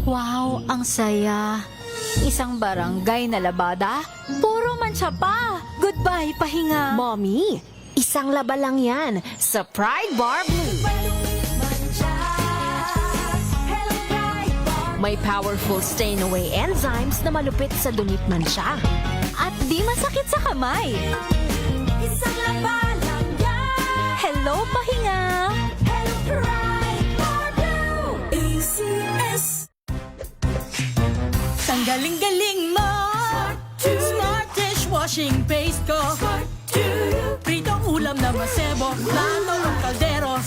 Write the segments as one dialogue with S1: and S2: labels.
S1: Wow, ang saya. Isang barangay na labada, puro mancha pa. Goodbye, pahinga.
S2: Mommy, isang laba lang yan sa Pride Bar Blue. May powerful stain-away enzymes na malupit sa dunit mansya.
S1: At di masakit sa kamay.
S3: Isang laba lang yan.
S1: Hello, pahinga.
S3: Hello, Pride Bar Blue. ACS.
S4: Ang galing-galing mo. Smart dishwashing paste ko. Pritong ulam na masebo, plato ng kaldero.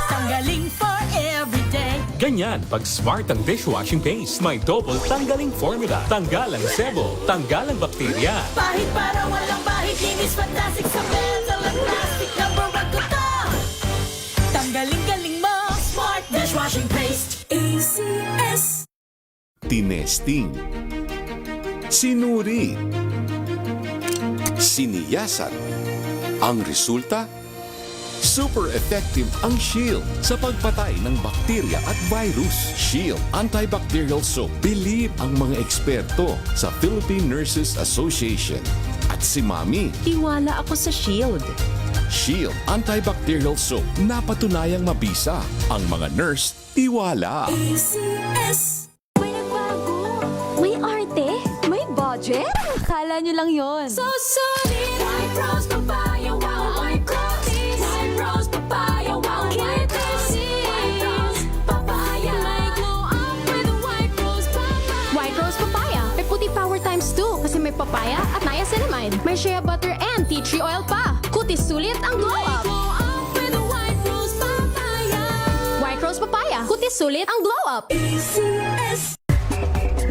S4: Tanggaling for everyday.
S5: Ganyan pag smart ang dishwashing paste. May double tanggaling formula. Tanggal ang sebo, tanggal ang bakterya.
S4: Pahit para walang bahid, linis fantastic sa metal at plastic. Number one ko to. Tanggaling-galing mo. Smart dishwashing paste.
S3: ACS.
S6: Tinesting, sinuri, siniyasan. Ang resulta? Super effective ang Shield sa pagpatay ng bakterya at virus. Shield Antibacterial Soap. Believe ang mga eksperto sa Philippine Nurses Association. At si Mami,
S2: Tiwala ako sa Shield.
S6: Shield Antibacterial Soap. Napatunayang mabisa. Ang mga nurse, tiwala.
S3: ACS.
S1: May nagbago. May arte. May budget. Akala nyo lang yon.
S3: So solid. White rose papaya, wow, white rose. White rose papaya, wow, white rose. White rose papaya. May glow up with white rose papaya.
S7: White Rose Papaya. May puti power times 2 kasi may papaya at niacinamide. May shea butter and tea tree oil pa. Kutis sulit ang glow
S3: May
S7: up.
S3: glow up with white rose papaya.
S7: White Rose Papaya. Kutis sulit ang glow up.
S3: ACS.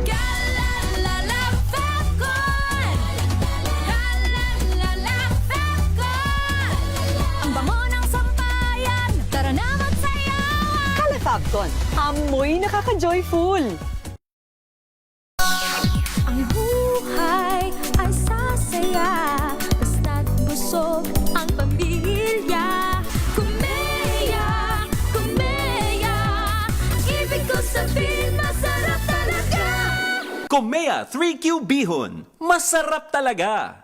S3: Galalala Falcon. Galalala Falcon. Ang bango ng sampayan. Tara na magsayawan.
S2: Calefabcon, amoy nakaka-joyful.
S1: Ang buhay ay sasaya. Basta't busog ang pamilya.
S3: Kumeya, kumeya. Ibig ko sabihin, masarap talaga.
S8: Komea 3Q Bihon. Masarap talaga!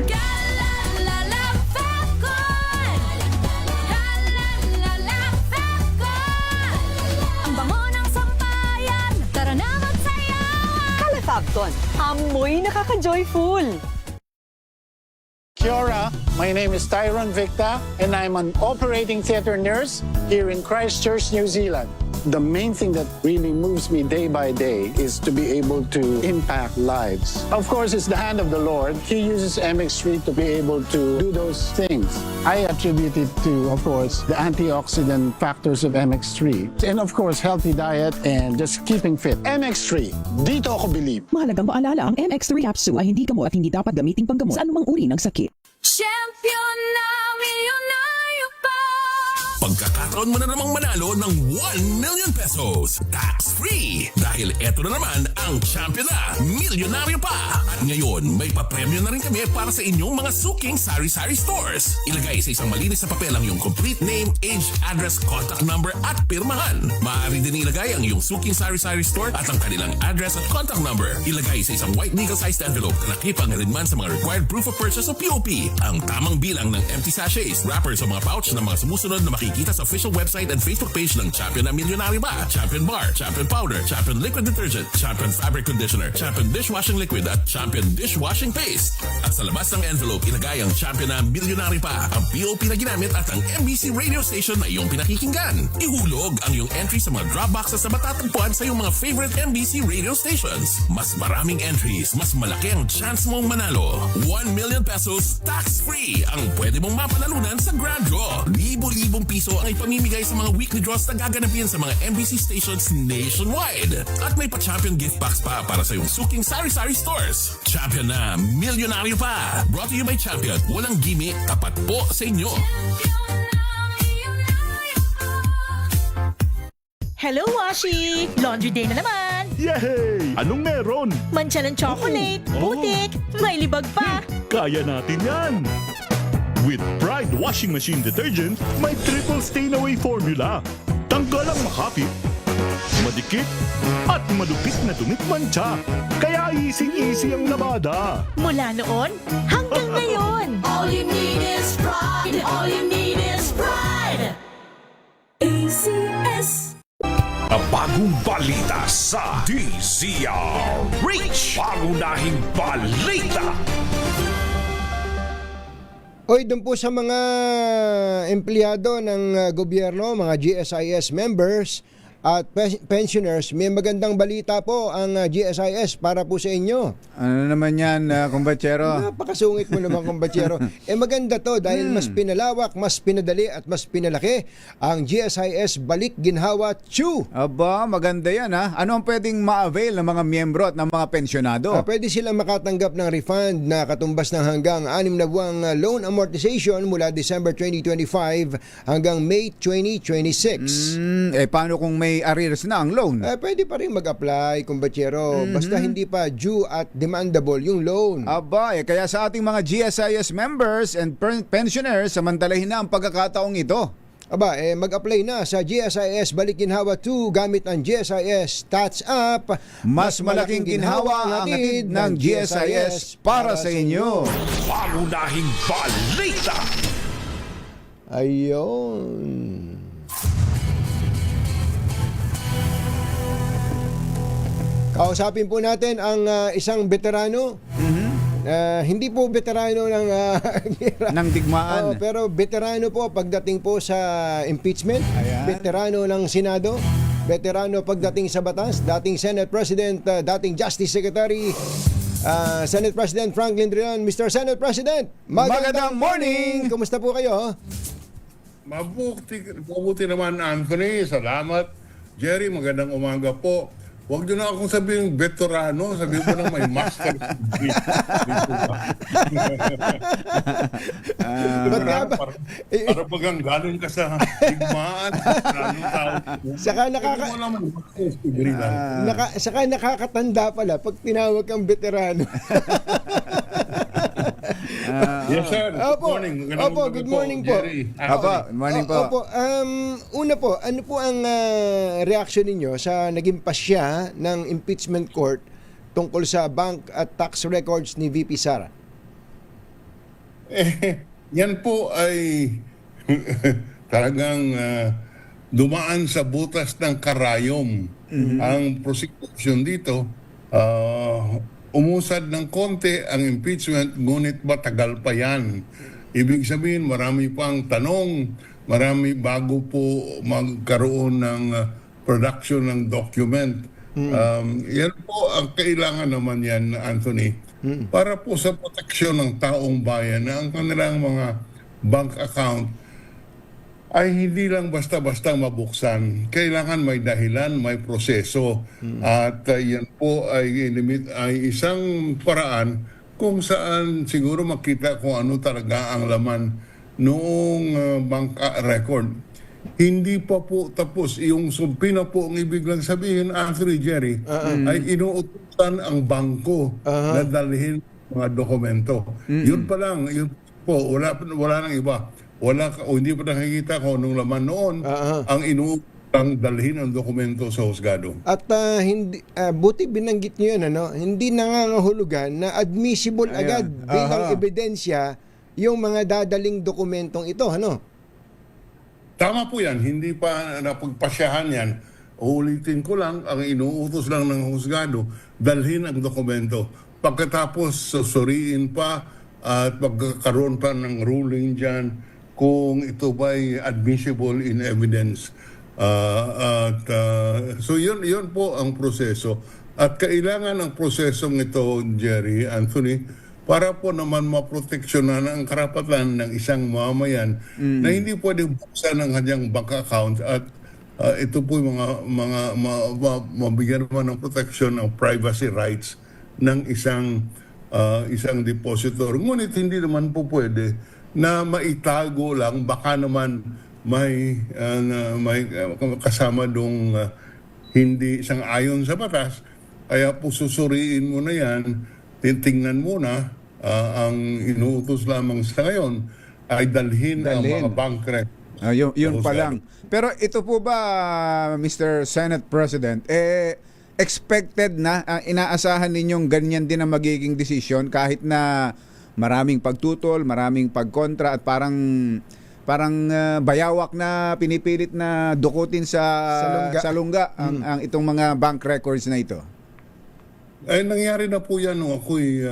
S3: Galalala Falcon. Galalala Falcon. Ang bango ng sampayan. Tara na magsayawan.
S2: Calefabcon, amoy nakaka-joyful.
S9: Kia ora, my name is Tyron Victa and I'm an operating theatre nurse here in Christchurch, New Zealand. The main thing that really moves me day by day is to be able to impact lives. Of course, it's the hand of the Lord. He uses MX3 to be able to do those things. I attribute it to, of course, the antioxidant factors of MX3. And of course, healthy diet and just keeping fit. MX3, dito ako believe.
S10: Mahalagang maalala ang MX3 capsule ay hindi gamot at hindi dapat gamiting panggamot sa anumang uri ng sakit.
S3: Champion na milyonaryo pa.
S11: Pagkakataon mo na namang manalo ng 1 million pesos tax-free. Dahil eto na naman ang Champion na Milyonaryo pa. At ngayon, may papremyo na rin kami para sa inyong mga suking sari-sari stores. Ilagay sa isang malinis na papel ang iyong complete name, age, address, contact number at pirmahan. Maaari din ilagay ang iyong suking sari-sari store at ang kanilang address at contact number. Ilagay sa isang white legal-sized envelope na nakipag-alinman sa mga required proof of purchase o POP. Ang tamang bilang ng empty sachets, wrappers o mga pouch ng mga sumusunod na makikita sa official website and Facebook page ng Champion na Milyonaryo ba? Champion Bar, Champion Powder, Champion Liquid Detergent, Champion Fabric Conditioner, Champion Dishwashing Liquid at Champion Dishwashing Paste. At sa labas ng envelope, ilagay ang Champion na Milyonaryo pa, ang POP na ginamit at ang MBC radio station na iyong pinakikinggan. Ihulog ang iyong entry sa mga drop boxes na matatagpuan sa iyong mga favorite MBC radio stations. Mas maraming entries, mas malaki ang chance mong manalo. 1 million pesos tax-free ang pwede mong mapanalunan sa Grand Draw. Libo-libong piso ang ipamimigay sa mga weekly draws na gaganapin sa mga MBC stations nationwide. At may pa-Champion gift box pa para sa iyong suking sari-sari stores. Champion na Milyonaryo pa. Brought to you by Champion. Walang gimmick, tapat po sa inyo.
S4: Hello, Washi! Laundry day na naman!
S12: Yay! Anong meron?
S4: Mancha ng chocolate, putik, may libag pa.
S12: Kaya natin yan! With Pride Washing Machine Detergent, may triple stain away formula. Tanggal ang makapit, madikit at malupit na dumikmantsa. Kaya easy-easy ang labada.
S4: Mula noon hanggang ngayon. All you need is pride. All you need is pride. ACS.
S11: Bagong balita sa DZRH. Pangunahing balita.
S13: Oy, doon po sa mga empleyado ng gobyerno, mga GSIS members at pensioners, may magandang balita po ang GSIS para po sa inyo.
S14: Ano naman yan, kumbatsero?
S13: Napakasungit mo naman, kumbatsero. Maganda to dahil mas pinalawak, mas pinadali at mas pinalaki ang GSIS Balik Ginhawa 2.
S14: Aba, maganda yan ha. Ano ang pwedeng ma-avail ng mga miyembro at ng mga pensyonado?
S13: Pwede silang makatanggap ng refund na katumbas ng hanggang 6 na buwang loan amortization mula December 2025 hanggang May 2026.
S14: Paano kung may arrears na ang loan?
S13: Pwede pa rin mag-apply, kumbatsero. Basta hindi pa due at demandable yung loan.
S14: Aba, kaya sa ating mga GSIS members and pensioners, samantalahin na ang pagkakataong ito.
S13: Aba, mag-apply na sa GSIS Balik Ginhawa 2 gamit ang GSIS Stats App.
S14: Mas malaking ginhawa ang hatid ng GSIS para sa inyo.
S11: Pangunahing balita.
S13: Ayun. Kausapin po natin ang isang veterano. Hindi po veterano ng
S14: ng digmaan.
S13: pero veterano po pagdating po sa impeachment.
S14: Ayan.
S13: Veterano ng Senado. Veterano pagdating sa batas. Dating Senate President, dating Justice Secretary, Senate President Franklin Drilon. Mr. Senate President,
S14: magandang morning!
S13: Kumusta po kayo?
S15: Mabuti naman, Anthony. Salamat. Jerry, magandang umaga po. Huwag nyo na akong sabihin veterano, sabihin ko na may master degree. Para pag galing ka sa digmaan,
S13: saka nakakatanda pala pag tinawag kang veterano.
S15: Yes, sir. Good morning.
S13: Good morning po.
S14: Good morning po.
S13: Una po, ano po ang reaction ninyo sa naging pasya ng impeachment court tungkol sa bank at tax records ni VP Sara?
S15: Yan po ay talagang dumaan sa butas ng karayom. Ang prosecution dito, umusad ng konti ang impeachment, ngunit matagal pa yan. Ibig sabihin, marami pang tanong, marami bago po magkaroon ng production ng document. Yan po ang kailangan naman yan, Anthony, para po sa proteksyon ng taong bayan na ang kanilang mga bank account ay hindi lang basta-basta mabuksan. Kailangan may dahilan, may proseso. At yan po ay isang paraan kung saan siguro makita kung ano talaga ang laman noong bank record. Hindi pa po tapos. Yung sumpi na po ang ibig lang sabihin, Anthony, Jerry, ay inuutusan ang bangko na dalhin mga dokumento. Yun pa lang. Yun po, wala nang iba. Hindi pa nakikita kung anong laman noon ang inuutang dalhin ang dokumento sa husgado.
S13: At hindi buti binanggit niyo yun, hindi nangangahulugan na admissible agad bilang ebidensya yung mga dadaling dokumentong ito,
S15: Tama po yan, hindi pa napagpasyahan yan. Uulitin ko lang, ang inuutos lang ng husgado, dalhin ang dokumento. Pagkatapos susuriin pa at magkakaroon pa ng ruling dyan kung ito ba'y admissible in evidence. So yun po ang proseso. At kailangan ang prosesong ito, Jerry, Anthony, para po naman maproteksyonan ang karapatan ng isang mamamayan na hindi pwedeng buksan ang kanyang bank account at ito po yung mabigyan naman ng protection ng privacy rights ng isang depositor. Ngunit hindi naman po pwede na maitago lang, baka naman may kasama dong hindi isang ayon sa batas, kaya po susuriin mo na yan, titingnan muna ang inuutos lamang sa ngayon ay dalhin ang mga bank records
S14: Yun pa lang. Pero ito po ba, Mr. Senate President, expected na, inaasahan ninyong ganyan din ang magiging desisyon kahit na maraming pagtutol, maraming pagkontra at parang bayawak na pinipilit na dukutin sa lungga ang itong mga bank records na ito?
S15: Ay, nangyari na po yan nung ako'y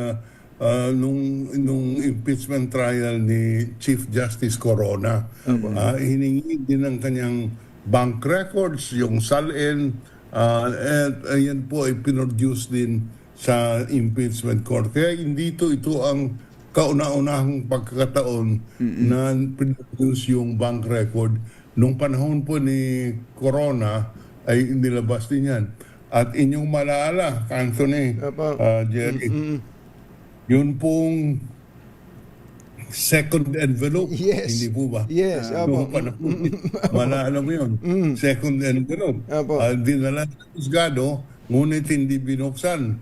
S15: nung impeachment trial ni Chief Justice Corona. Hiningi din ng kanyang bank records, yung SALN, at ayan po ay pinroduce din sa impeachment court. Kaya hindi ito ang kauna-unahang pagkakataon na pinroduce yung bank record. Nung panahon po ni Corona ay nilabas din yan. At inyong malaala, Anthony, Jerry, yun pong second envelope.
S13: Yes.
S15: Hindi po ba?
S13: Yes.
S15: Noong panahon, malaala mo yun. Second envelope. Dinala sa husgado, ngunit hindi binuksan.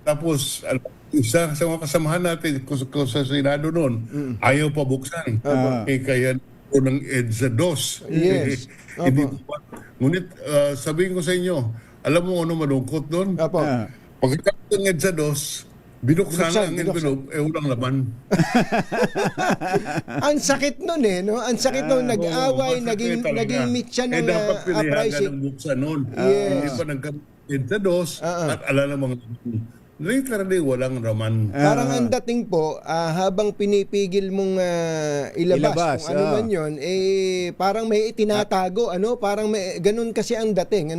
S15: Tapos, isa sa mga kasamahan natin sa Senado noon, ayaw pa buksan. Kaya po ng EDSA 2.
S13: Yes.
S15: Hindi po ba? Ngunit sabihin ko sa inyo, alam mo ano malungkot doon? Pagkatapos ng EDSA 2, binuksan ang envelope, walang laman.
S13: Ang sakit nun no? Ang sakit nun, nag-away, naging meet siya ng
S15: dapat pilihan
S13: uprising.
S15: ng buksan nun.
S13: Yes.
S15: Hindi pa nagka-EDSA 2 at alala mga literally walang raman.
S13: Parang ang dating po, habang pinipigil mong ilabas kung ano man yun, parang may itinatago, parang may, ganun kasi ang dating,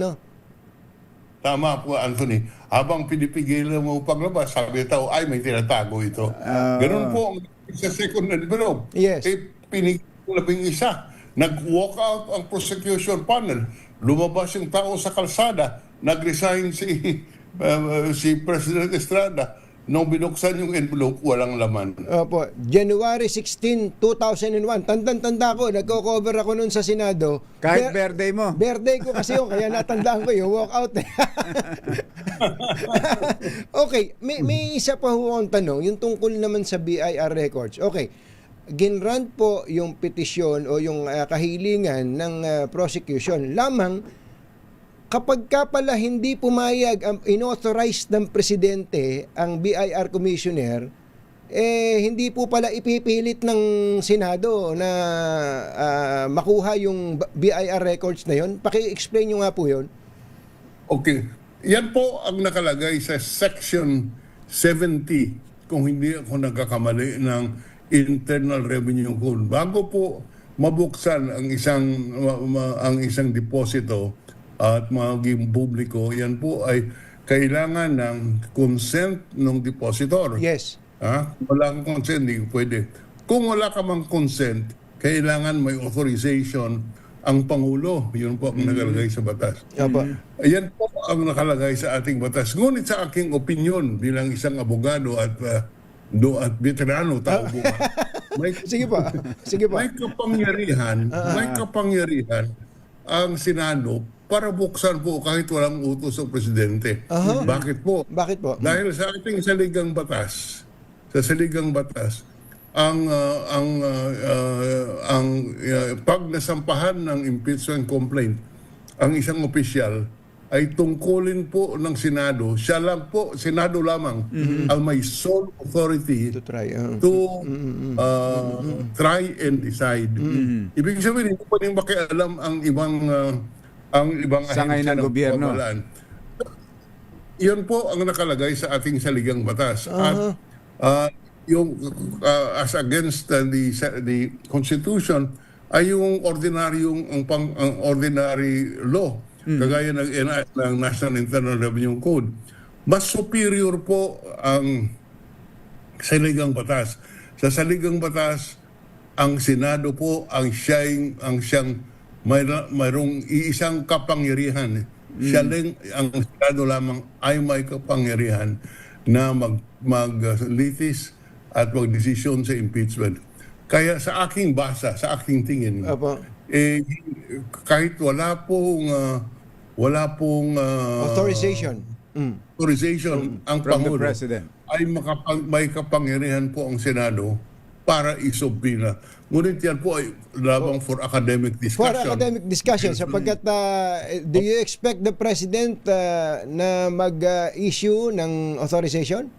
S15: Tama po, Anthony. Habang pinipigilan mo paglabas, sabi tao, ay may tinatago ito. Ganun po sa second envelope.
S13: Yes.
S15: Pinigil mo labing isa. Nag-walk out ang prosecution panel. Lumabas yung tao sa kalsada. Nag-resign si President Estrada. Nung binuksan yung envelope, walang laman.
S13: Opo. January 16, 2001. Tanda ko, nagko-cover ako nun sa Senado.
S14: Kahit birthday mo?
S13: Birthday ko kasi yun, kaya natandaan ko yung walk out. Okay, may isa pa ho akong tanong, yung tungkol naman sa BIR records. Okay, ginrant po yung petisyon o yung kahilingan ng prosecution lamang kapag ka pala hindi pumayag, inauthorize ng presidente ang BIR commissioner, hindi po pala ipipilit ng Senado na makuha yung BIR records na yon. Paki-explain nyo nga po yon.
S15: Okay. Yan po ang nakalagay sa Section 70, kung hindi ako nagkakamali, ng Internal Revenue Code. Bago po mabuksan ang isang deposito at maging publiko, yan po ay kailangan ng consent ng depositor.
S13: Yes.
S15: Wala kang consent, hindi pwede. Kung wala ka mang consent, kailangan may authorization ang Pangulo. Yun po ang nakalagay sa batas. Yan po ang nakalagay sa ating batas. Ngunit sa aking opinion bilang isang abogado at veterano, tao buhay,
S13: Sige pa.
S15: may kapangyarihan ang Senado para buksan po kahit walang utos ng presidente. Bakit po? Dahil sa ating saligang batas, ang pag nasampahan ng impeachment complaint, ang isang opisyal ay tungkulin po ng Senado, siya lang po, Senado lamang, ang may sole authority to try and decide. Ibig sabihin, hindi po rin makialam ang ibang
S14: sangay ng gobyerno.
S15: Yun po ang nakalagay sa ating saligang batas. At yung as against the Constitution ay yung ordinary law, kagaya ng National Internal Revenue Code. Mas superior po ang saligang batas. Sa saligang batas, ang Senado po ang siyang mayroong iisang kapangyarihan. Siya lang, ang Senado lamang ay may kapangyarihan na maglitis at magdesisyon sa impeachment. Kaya sa aking basa, sa aking tingin, kahit wala pong
S13: authorization
S15: ang
S14: from
S15: Pangulo,
S14: the President,
S15: ay may kapangyarihan po ang Senado para isubpina. Ngunit yan po ay labang for academic
S13: For
S15: discussion.
S13: academic discussion, sapagkat do you expect the President na mag-issue ng authorization?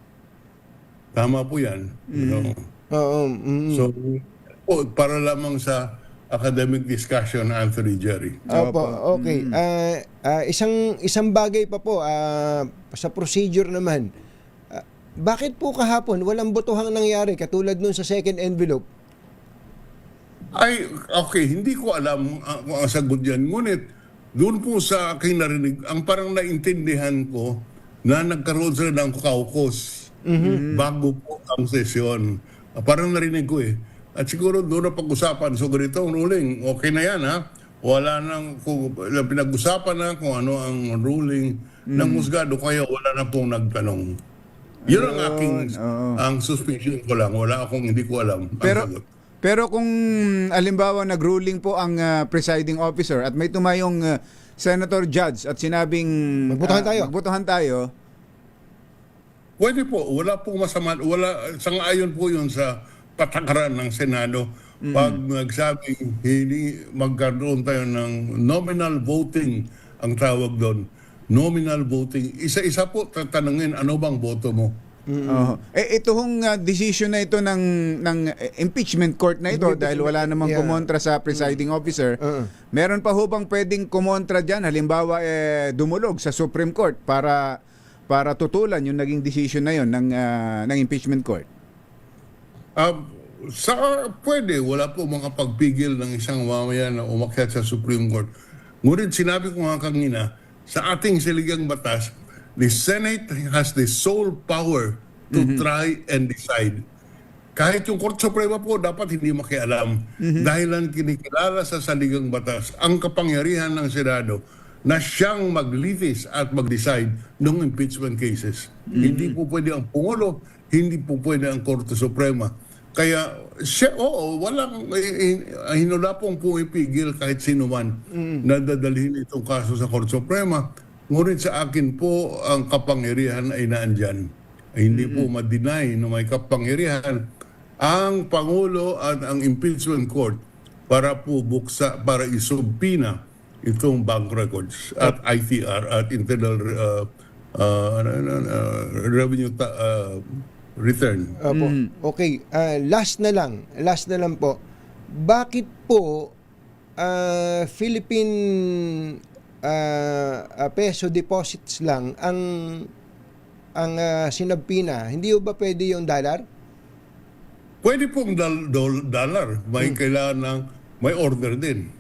S15: Tama po yan. You know? So, para lamang sa academic discussion, Anthony Jerry.
S13: Opo, okay. Isang bagay pa po sa procedure naman. Bakit po kahapon walang botohang nangyari katulad nun sa second envelope?
S15: Ay, okay, hindi ko alam kung ang sagot yan. Ngunit, doon po sa aking narinig, ang parang naintindihan ko na nagkaroon sila ng caucus bago po ang sesyon. Parang narinig ko eh. At siguro doon na pag-usapan. So ganito ang ruling. Okay na yan ha. Wala nang pinag-usapan na kung ano ang ruling ng husgado. Kaya wala na pong nagtanong. Yun ang aking ang suspicion ko lang. Wala akong hindi ko alam.
S14: Pero kung alimbawa nag-ruling po ang presiding officer at may tumayong senator judge at sinabing magbotohan tayo.
S15: Pwede po. Wala pong masama. Sang-ayon po yun sa patakaran ng Senado. Pag nagsabing hindi magkaroon tayo ng nominal voting, ang tawag doon. Nominal voting. Isa-isa po tatanungin, ano bang boto mo?
S14: Ito hong decision na ito ng impeachment court na ito dahil wala namang kumontra sa presiding officer. Meron pa ho bang pwedeng kumontra dyan? Halimbawa dumulog sa Supreme Court para tutulan yung naging decision na yon ng impeachment court.
S15: Pwede, wala po makapagpigil ng isang mamayan na umakyat sa Supreme Court. Ngunit sinabi ko nga kanina, sa ating saligang batas, the Senate has the sole power to try and decide. Kahit yung Korte Suprema po, dapat hindi makialam. Dahilan kinikilala sa saligang batas ang kapangyarihan ng Senado na siyang maglitis at mag-decide ng impeachment cases. Hindi po pwede ang Pangulo, hindi po pwede ang Korte Suprema. Kaya, walang hinula pong pumipigil kahit sino man na dadalhin itong kaso sa Korte Suprema. Ngunit sa akin po, ang kapangyarihan ay naandyan. Hindi po ma-deny na may kapangyarihan ang Pangulo at ang Impeachment Court para po para isubpina itong bank records at ITR at Internal Revenue Return.
S13: Okay, last na lang po. Bakit po Philippine peso deposits lang ang sinabpina? Hindi ba pwede yung dollar?
S15: Pwede pong dollar. May kailangan ng may order din.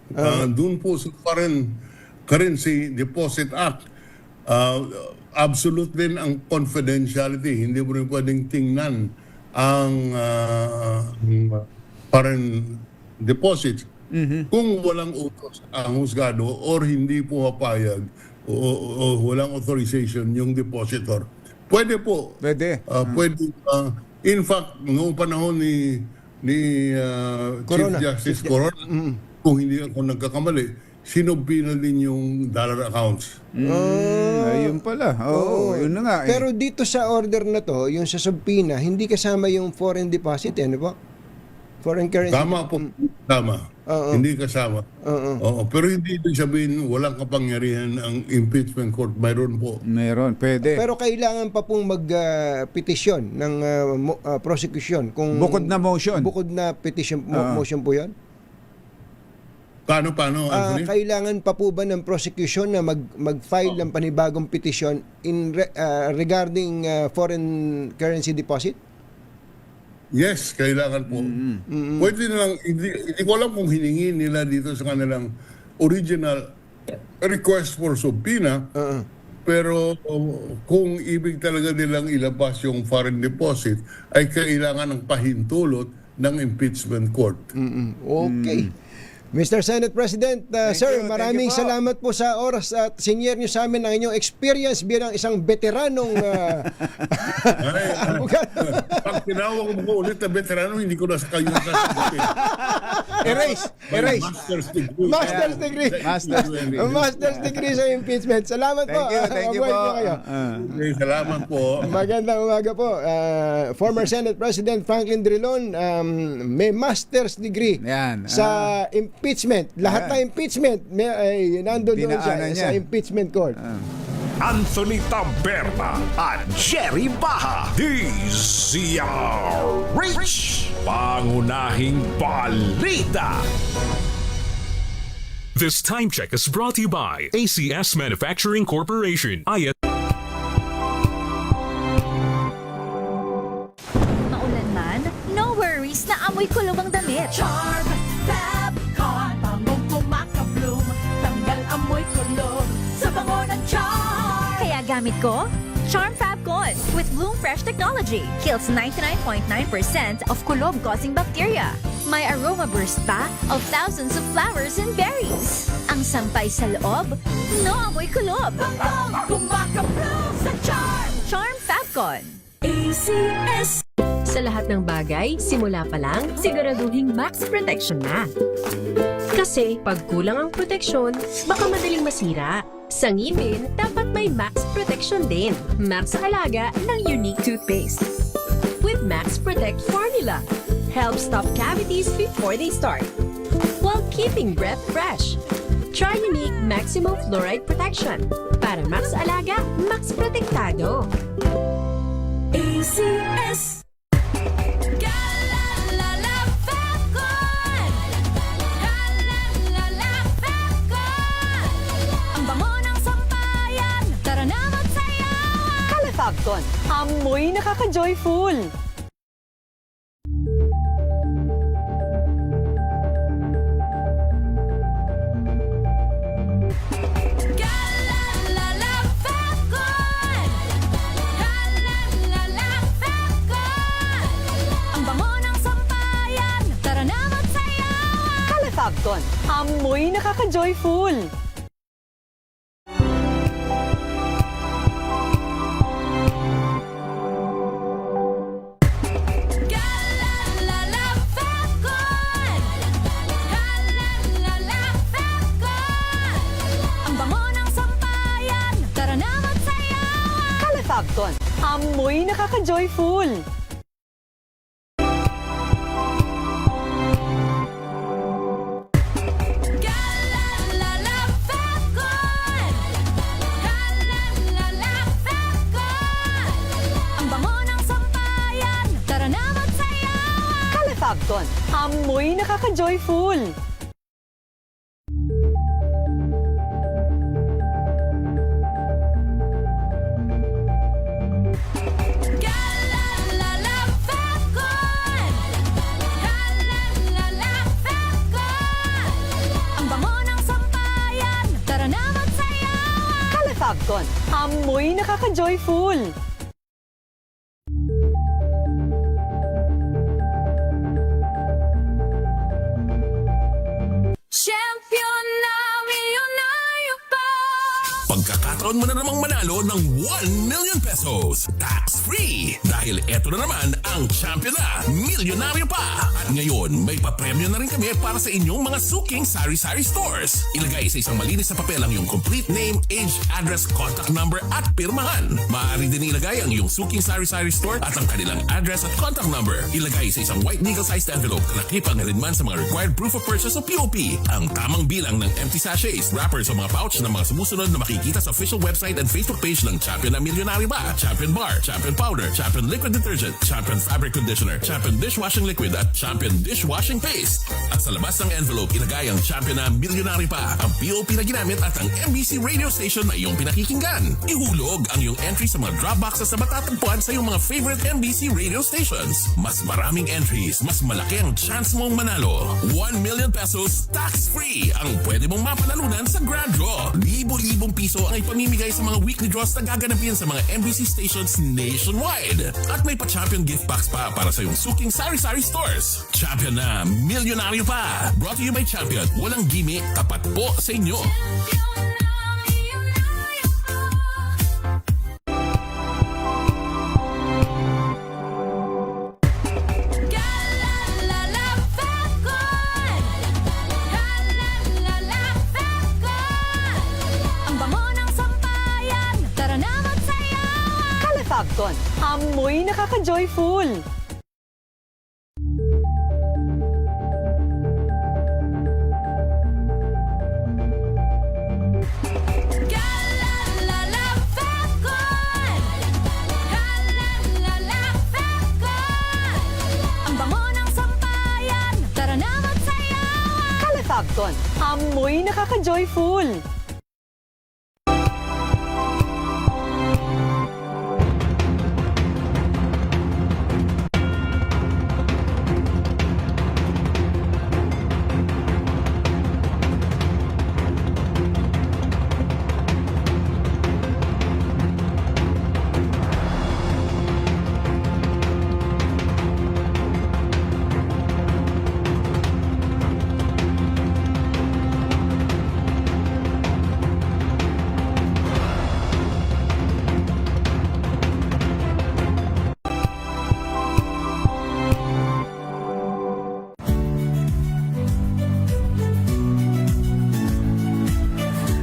S15: Doon po sa Foreign Currency Deposit Act, absolute din ang confidentiality. Hindi mo rin pwedeng tingnan ang foreign deposits kung walang utos ang husgado or hindi pumapayag o walang authorization yung depositor. Pwede po.
S14: Pwede.
S15: Pwede. In fact, noong panahon ni Chief Justice Corona, kung hindi ako nagkakamali, sinubpina din yung dollar accounts.
S14: Ayun pala. Yun na nga.
S13: Pero dito sa order na to, yung sa subpina, hindi kasama yung foreign deposit, ano po? Foreign currency.
S15: Tama po. Tama. Hindi kasama. Pero hindi ibig sabihin walang kapangyarihan ang impeachment court. Mayroon po.
S14: Meron. Pwede.
S13: Pero kailangan pa pong mag-petition ng prosecution.
S14: Bukod na motion.
S13: Bukod na petition, motion po yan?
S15: Paano, Anthony?
S13: Kailangan pa po ba ng prosecution na mag-file ng panibagong petition regarding foreign currency deposit?
S15: Yes, kailangan po. Pwede na lang, hindi ko alam kung hiningi nila dito sa kanilang original request for subpoena, pero kung ibig talaga nilang ilabas yung foreign deposit, ay kailangan ng pahintulot ng impeachment court.
S13: Okay. Mr. Senate President, sir, maraming
S14: you po.
S13: salamat po sa oras at sinyer niyo sa amin ang inyong experience bilang isang veteranong
S15: Pag tinawag mo ulit na veterano, hindi ko na sa kayo nasasagot.
S14: Erase.
S15: Master's degree.
S13: Master's degree. Master's degree sa impeachment. Salamat po.
S14: Thank you
S13: Mabuhay
S14: po.
S13: kayo.
S15: Okay, salamat po.
S13: Magandang umaga po. Former Senate President Franklin Drilon, may master's degree
S14: Yan.
S13: sa impeachment. Lahat na impeachment may nandun doon
S14: Dinaanan
S13: sa
S14: niya.
S13: impeachment court.
S12: Anthony Taberna at Jerry Baha. DZRH. Pangunahing balita.
S5: This time check is brought to you by ACS Manufacturing Corporation.
S1: Maulan man, no worries na amoy kulubang damit.
S4: Charm Fabcon, bangong kumakabloom, tanggal amoy kulog sa bango ng charm.
S1: Kaya gamit ko, Charm Fabcon with Bloom Fresh Technology. Kills 99.9% of kulob-causing bacteria. May aroma burst pa of thousands of flowers and berries. Ang sampay sa loob, no amoy kulob.
S4: Bangong kumakabloom sa charm.
S1: Charm Fabcon.
S4: ACS.
S2: Sa lahat ng bagay, simula pa lang, siguraduhing max protection na. Kasi pag kulang ang proteksyon, baka madaling masira. Sa ngipin, dapat may max protection din. Max Alaga ng Unique Toothpaste. With Max Protect Formula. Help stop cavities before they start. While keeping breath fresh. Try Unique Maximum Fluoride Protection. Para Max Alaga, Max Protektado.
S4: ACS. Galalala Fabcon. Galalala Fabcon. Ang bango ng sampayan. Tara na magsayawan.
S2: Calafabcon. Amoy nakaka-joyful.
S4: Galalala Fabcon. Galalala Fabcon. Ang bango ng sampayan. Tara na magsayawan.
S2: Calafabcon. Amoy nakaka-joyful.
S4: Galalala Fabcon. Galalala Fabcon. Ang bango ng sampayan. Tara na magsayawan.
S2: Calafabcon. Amoy nakaka-joyful.
S4: Galalala Fabcon. Galalala Fabcon. Ang bango ng sampayan. Tara na magsayawan.
S2: Calafabcon. Amoy nakaka-joyful.
S4: Galalala Fabcon. Galalala Fabcon. Ang bango ng sampayan. Tara na magsayawan.
S2: Calafabcon. Amoy nakaka-joyful.
S4: Champion na milyonaryo pa.
S11: Pagkakataon mo na namang manalo ng 1 million pesos tax-free. Dahil eto na naman ang champion na milyonaryo pa. At ngayon, may papremyo na rin kami para sa inyong mga suking sari-sari stores. Ilagay sa isang malinis na papel ang iyong complete name, age, address, contact number at pirmahan. Maaari din ilagay ang iyong suking sari-sari store at ang kanilang address at contact number. Ilagay sa isang white legal-sized envelope na nakipang rinman sa mga required proof of purchase o POP. Ang tamang bilang ng empty sachets, wrappers o mga pouch ng mga sumusunod na makikita sa official website and Facebook page ng Champion na Milyonaryo Ba, Champion Bar, Champion Powder, Champion Liquid Detergent, Champion Fabric Conditioner, Champion Dishwashing Liquid at Champion Dishwashing Paste. At sa labas ng envelope, ilagay ang Champion na Milyonaryo Pa, ang POP na ginamit at ang MBC radio station na iyong pinakikinggan. Ihulog ang iyong entry sa mga drop boxes na matatagpuan sa iyong mga favorite MBC radio stations. Mas maraming entries, mas malaki ang chance mong manalo. 1 million pesos tax-free ang pwede mong mapanalunan sa Grand Draw. Libo-libong piso ang ipamimigay sa mga weekly draws na gaganapin sa mga MBC stations nationwide. At may pa-champion gift packs pa para sa iyong suking sari-sari stores. Champion na, milyonaryo pa. Brought to you by Champion. Walang gimmick, tapat po sa inyo.
S3: Ang bango ng sampayan, tara na magsayawan.
S16: Calefabcon, amoy nakaka-joyful.
S3: Ang bango ng sampayan, tara na magsayawan.
S16: Calefabcon, amoy nakaka-joyful.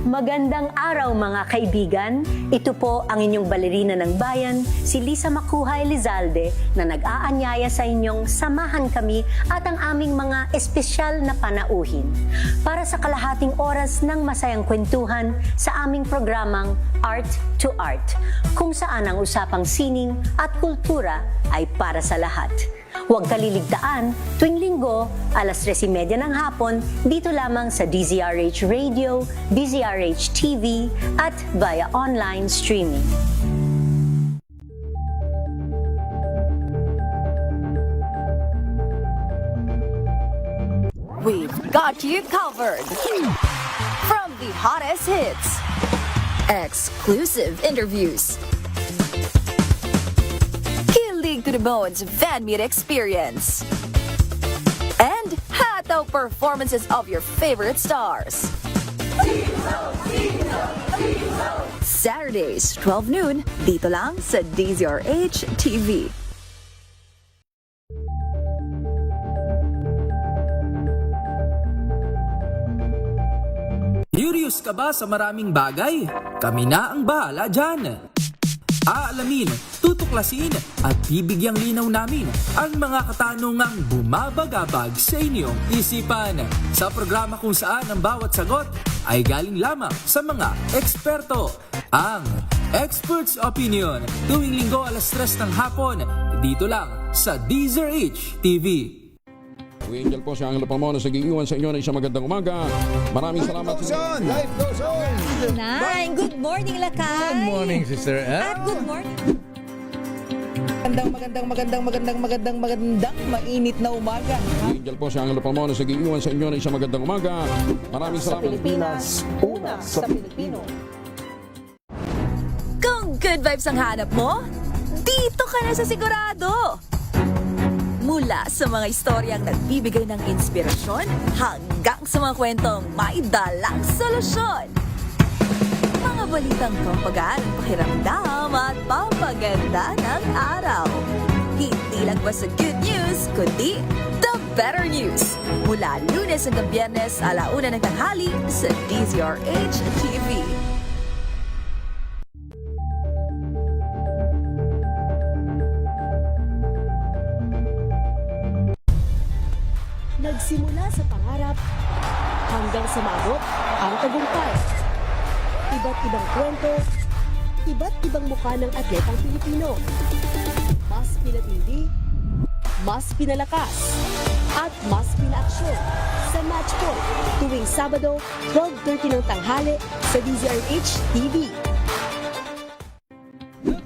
S17: Magandang araw mga kaibigan. Ito po ang inyong balerina ng bayan, si Lisa Makuhay Lizalde, na nag-aanyaya sa inyong samahan kami at ang aming mga espesyal na panauhin para sa kalahating oras ng masayang kwentuhan sa aming programang Art to Art, kung saan ang usapang sining at kultura ay para sa lahat. Huwag kaliligtaan, tuwing linggo, alas 3:30 ng hapon, dito lamang sa DZRH Radio, DZRH TV, at via online streaming.
S1: We've got you covered. From the hottest hits, exclusive interviews, kilig to the bones fan meet experience, and hataw performances of your favorite stars. Saturdays, 12 noon, dito lang sa DZRH TV.
S18: Curious ka ba sa maraming bagay? Kami na ang bahala dyan. Aalamin, tutuklasin at bibigyang linaw namin ang mga katanungang bumabagabag sa inyong isipan. Sa programa kung saan ang bawat sagot ay galing lamang sa mga eksperto. Ang Expert's Opinion, tuwing linggo alas 3 ng hapon, dito lang sa DZRH TV.
S19: Angel po si Angelo Palmono sa gigiwan sa inyo ng isang magandang umaga. Maraming salamat.
S13: Life goes on!
S1: Nine, good morning, Lakay!
S20: Good morning, Sister Ann.
S1: At good morning.
S20: Magandang mainit na umaga.
S19: Angel po si Angelo Palmono sa gigiwan sa inyo ng isang magandang umaga. Maraming salamat.
S20: Sa Pilipinas, una sa Pilipino.
S1: Kung good vibes ang hanap mo, dito ka na sa sigurado! Mula sa mga istoryang nagbibigay ng inspirasyon hanggang sa mga kwentong may dalang solusyon. Mga balitang pampagaan ng pakiramdam at pampaganda ng araw. Hindi lang basta good news, kundi the better news. Mula Lunes hanggang Biyernes, 1:00 ng tanghali sa DZRH TV.
S2: Nagsimula sa pangarap hanggang sa maabot ang tagumpay. Iba't ibang kwento, iba't ibang mukha ng atletang Pilipino. Mas pinatindi, mas pinalakas, at mas pinaaksyon sa Match Point tuwing Sabado, 12:30 ng tanghali sa DZRH TV.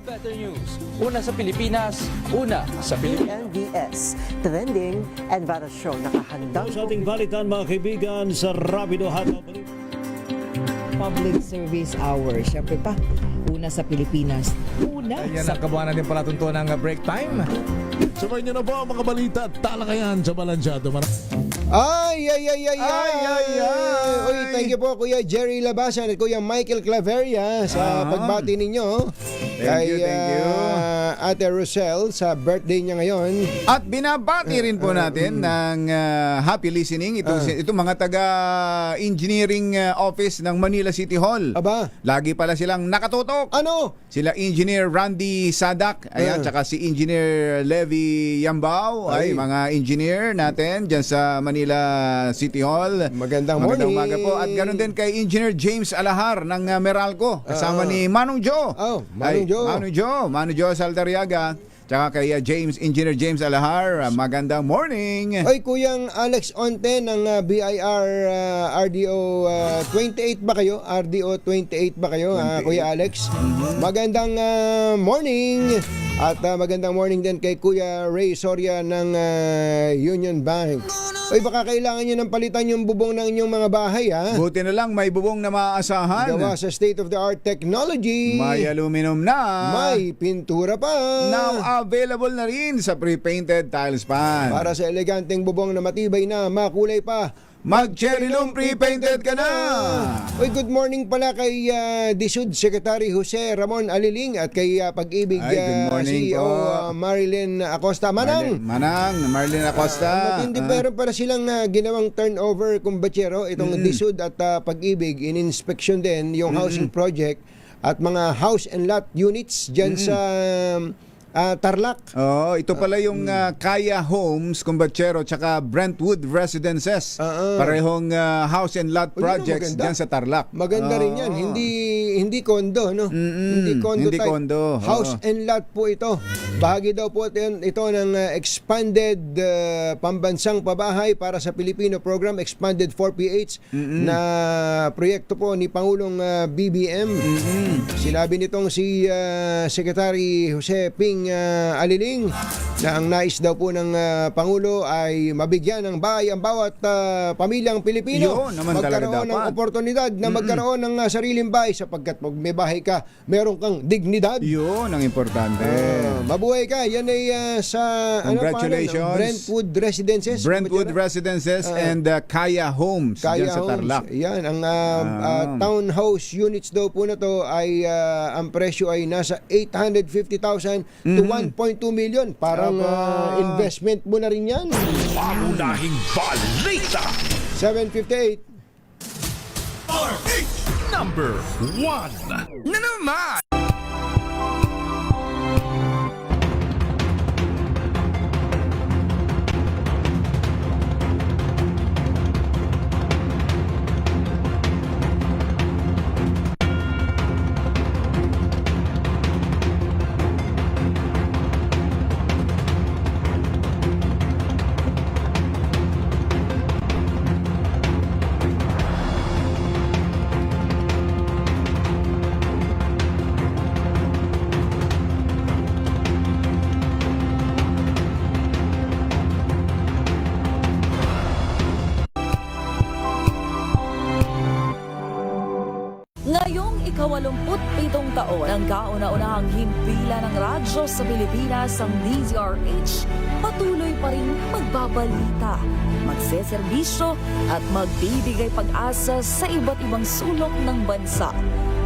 S18: Better news. Una sa Pilipinas, una sa Pilipinas.
S21: NBS, trending and viral show. Nakahandang
S22: sa ating balitan mga kaibigan sa Rapido Hataw.
S20: Public Service Hour. Siyempre pa, Una sa Pilipinas. Una
S6: Ayan
S20: sa
S6: ang kabuhanan din pala tuntunan ng break time. Sabay niyo na po ang mga balita at talakayan sa Balansyado.
S13: Ay! Uy, thank you po Kuya Jerry Labasan at Kuya Michael Claveria sa pagbati ninyo.
S14: Thank you.
S13: Ate Rosel sa birthday niya ngayon.
S14: At binabati rin po natin ng happy listening itong mga taga-engineering office ng Manila City Hall.
S13: Aba?
S14: Lagi pala silang nakatutok.
S13: Ano?
S14: Sila Engineer Randy Sadak, ayan, tsaka si Engineer Levi Yambao, ay mga engineer natin dyan sa Manila City Hall.
S13: Magandang
S14: umaga po. At ganoon din kay Engineer James Alahar ng Meralco, kasama ni Manong Joe. Manong Joe Saldarriaga. Tsaka kay Engineer James Alahar, magandang morning.
S13: Oy, Kuyang Alex Onte ng BIR RDO 28 ba kayo? RDO 28 ba kayo, Kuya Alex? Magandang morning. At magandang morning din kay Kuya Ray Soria ng Union Bank. Oy, baka kailangan nyo ng palitan yung bubong ng inyong mga bahay, ha?
S14: Buti na lang may bubong na maaasahan.
S13: Gawa sa state-of-the-art technology.
S14: May aluminum na.
S13: May pintura pa.
S14: Now available na rin sa pre-painted tiles pan.
S13: Para sa eleganteng bubong na matibay na, makulay pa.
S14: Mag-Cherylum pre-painted ka na!
S13: Uy, good morning pala kay DSUD Secretary Jose Ramon Aliling at kay Pag-ibig CEO Marilyn Acosta.
S14: Marilyn Acosta.
S13: Matindi pero pala silang ginawang turnover kumbachero itong DSUD at Pag-ibig. In-inspection din yung housing project at mga house and lot units dyan sa Tarlac.
S14: Ito pala yung Kaya Homes, Kumbachero, tsaka Brentwood Residences. Parehong house and lot projects dyan sa Tarlac.
S13: Maganda rin yan. Hindi condo, no? Hindi condo. House and lot po ito. Bahagi daw po ito ng expanded pambansang pabahay para sa Pilipino program, expanded 4PH na proyekto po ni Pangulong BBM. Sinabi nitong si Secretary Jose Ping Aliling na ang nais daw po ng Pangulo ay mabigyan ng bahay ang bawat pamilyang Pilipino. Magkaroon ng oportunidad na magkaroon ng sariling bahay sapagkat pag may bahay ka, meron kang dignidad.
S14: Yun ang importante.
S13: Mabuhay ka. Yan ay sa
S14: congratulations.
S13: Brentwood Residences.
S14: Brentwood Residences and Kaya Homes dyan sa Tarlac.
S13: Yan, ang townhouse units daw po na to ay ang presyo ay nasa 850,000 to 1.2 million. Parang investment mo na rin yan.
S12: Pangunahing balita.
S13: 758.
S12: RH number 1 na naman.
S7: Ngayong 27 taon ang kauna-unahang himpilan ng radyo sa Pilipinas, ang DZRH, patuloy pa rin magbabalita, magseserbisyo at magbibigay pag-asa sa iba't ibang sulok ng bansa.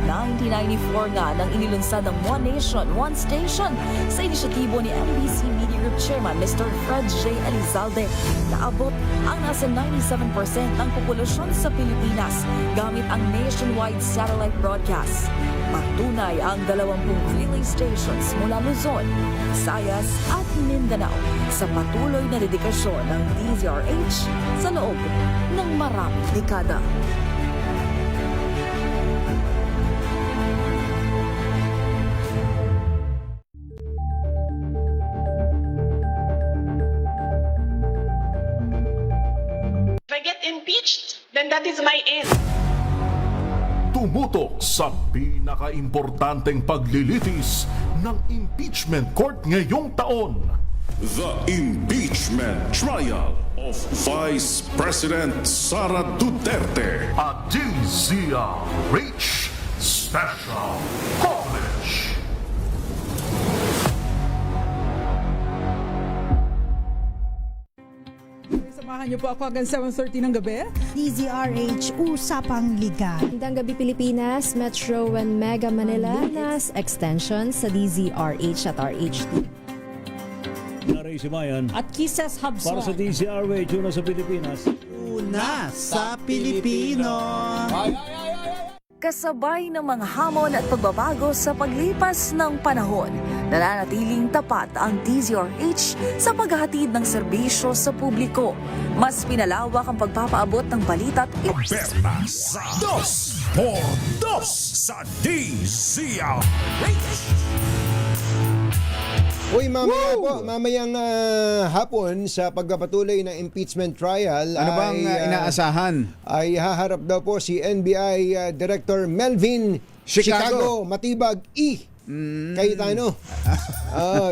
S7: 1994 nga nang inilunsad ng One Nation, One Station sa inisyatibo ni MBC Media Group Chairman Mr. Fred J. Elizalde. Naabot ang nasa 97% ng populasyon sa Pilipinas gamit ang nationwide satellite broadcast. Patunay ang 20 relay stations mula Luzon, Visayas at Mindanao sa patuloy na dedikasyon ng DZRH sa loob ng maraming dekada.
S23: Then that is my end.
S12: Tumutok sa pinaka-importanteng paglilitis ng impeachment court ngayong taon.
S24: The Impeachment Trial of Vice President Sara Duterte.
S12: A DZRH Special Coverage.
S8: Samahan niyo po ako hanggang 7:30 ng gabi.
S9: DZRH Usapang Liga.
S10: Magandang gabi Pilipinas, Metro and Mega Manila, nas extension sa DZRH at RH2.
S22: Naray si Bayan.
S8: At Kisses Hubson.
S22: Para sa DZRH, una sa Pilipinas.
S15: Una sa Pilipino.
S7: Kasabay ng mga hamon at pagbabago sa paglipas ng panahon, nananatiling tapat ang DZRH sa paghahatid ng serbisyo sa publiko. Mas pinalawak ang pagpapaabot ng balita at
S11: Berta sa 2x2 sa DZRH.
S13: Uy, mamaya po, mamayang hapon sa pagpapatuloy ng impeachment trial.
S14: Ano bang inaasahan?
S13: Ay haharap daw po si NBI Director Melvin Chicago Matibag Cayetano.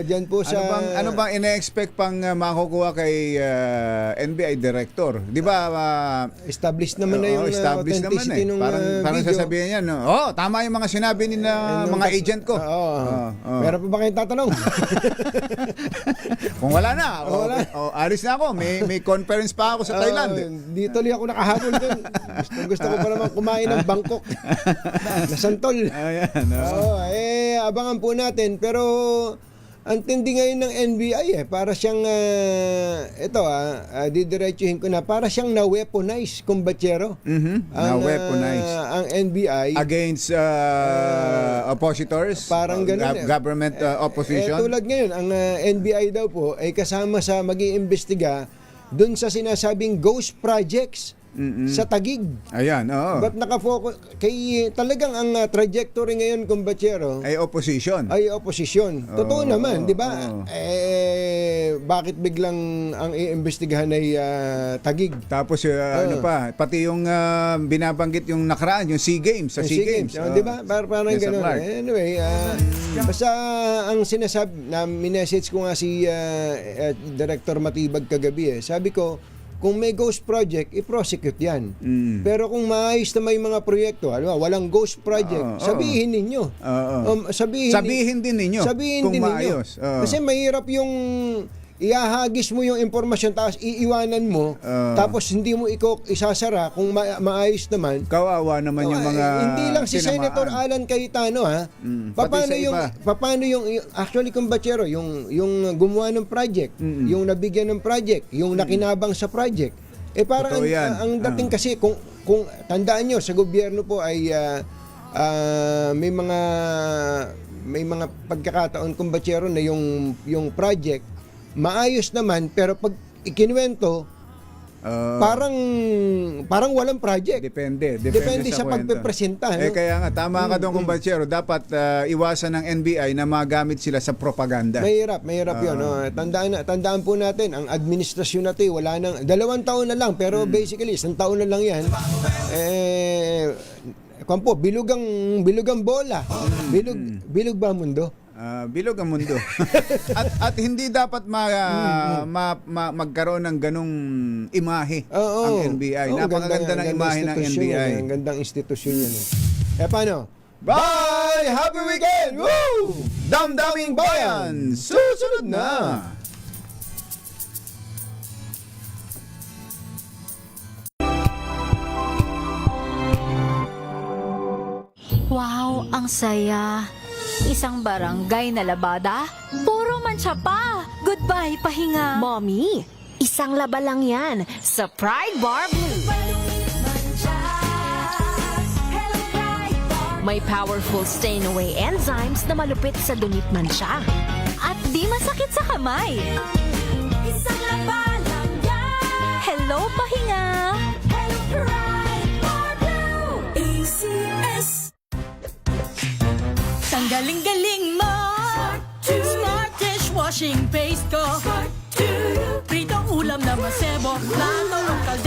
S13: Diyan po sa...
S14: Ano bang ina-expect pang makukuha kay NBI Director? Di ba?
S13: Established naman na yung authenticity ng
S14: parang
S13: video.
S14: sasabihin niya, no? Tama yung mga sinabi ni mga agent ko.
S13: Meron pa ba kayong tatanong?
S14: Kung wala na, alis na ako. May conference pa ako sa Thailand.
S13: Di tuloy ako nakahabol doon. Gusto ko pa naman kumain ng Bangkok. Na santol. Abangan po natin. Pero ang tindi ngayon ng NBI para siyang didiretsuhin ko na, para siyang na-weaponize, kumbatsero.
S14: Na-weaponize.
S13: Ang NBI
S14: against oppositors,
S13: parang ganun,
S14: government opposition.
S13: Tulad ngayon, ang NBI daw po ay kasama sa mag-iimbestiga dun sa sinasabing ghost projects sa Taguig.
S14: Ayan, oo.
S13: But nakafocus kay talagang ang trajectory ngayon, kumbatsero,
S14: ay opposition.
S13: Totoo naman, 'di ba? Bakit biglang ang iimbestigahan ay Taguig?
S14: Tapos ano pa, pati yung binabanggit yung nakaraan, yung SEA Games, sa SEA Games.
S13: 'Di ba? Parang ganoon. Anyway, basta ang sinasabi na minessage ko nga si Director Matibag kagabi, sabi ko, kung may ghost project, i-prosecute yan. Pero kung maayos na may mga proyekto, walang ghost project, sabihin ninyo.
S14: Sabihin din ninyo kung maayos.
S13: Kasi mahirap yung ihahagis mo yung impormasyon tapos iiwanan mo, tapos hindi mo isasara kung maayos naman.
S14: Kawawa naman yung mga
S13: hindi lang si Senator Alan Cayetano, paano yung actually, kumbatsero, yung gumawa ng project, yung nabigyan ng project, yung nakinabang sa project, parang ang dating kasi kung tandaan nyo, sa gobyerno po ay may mga pagkakataon, kumbatsero, na yung project maayos naman, pero pag ikinuwento, parang walang project.
S14: Depende
S13: sa pagpepresenta.
S14: Kaya nga, tama ka doon, kumbatsero. Dapat iwasan ng NBI na magamit sila sa propaganda.
S13: Mahirap yun. Tandaan po natin, ang administrasyon natin, wala nang 2 taon na lang, pero basically, 1 taon na lang yan. Bilog ang bola. Bilog ba ang mundo?
S14: Bilog ang mundo. at hindi dapat magkaroon ng ganong imahe ang NBI. Napakaganda ng imahe ng NBI.
S13: Ang gandang institusyon yun. Paano? Bye! Happy weekend! Woo!
S14: Damdaming Bayan! Susunod na!
S1: Wow, ang saya. Isang barangay na labada, puro mancha pa. Goodbye, pahinga.
S2: Mommy, isang laba lang yan sa Pride Bar Blue. May powerful stain-away enzymes na malupit sa dunit mancha.
S1: At di masakit sa kamay.
S3: Isang laba lang yan.
S1: Hello, pahinga.
S3: Hello, Pride Bar Blue. ACS.
S4: Ang galing-galing mo. Smart dishwashing paste ko. Prito ulam na masebo. Plato ng kalde.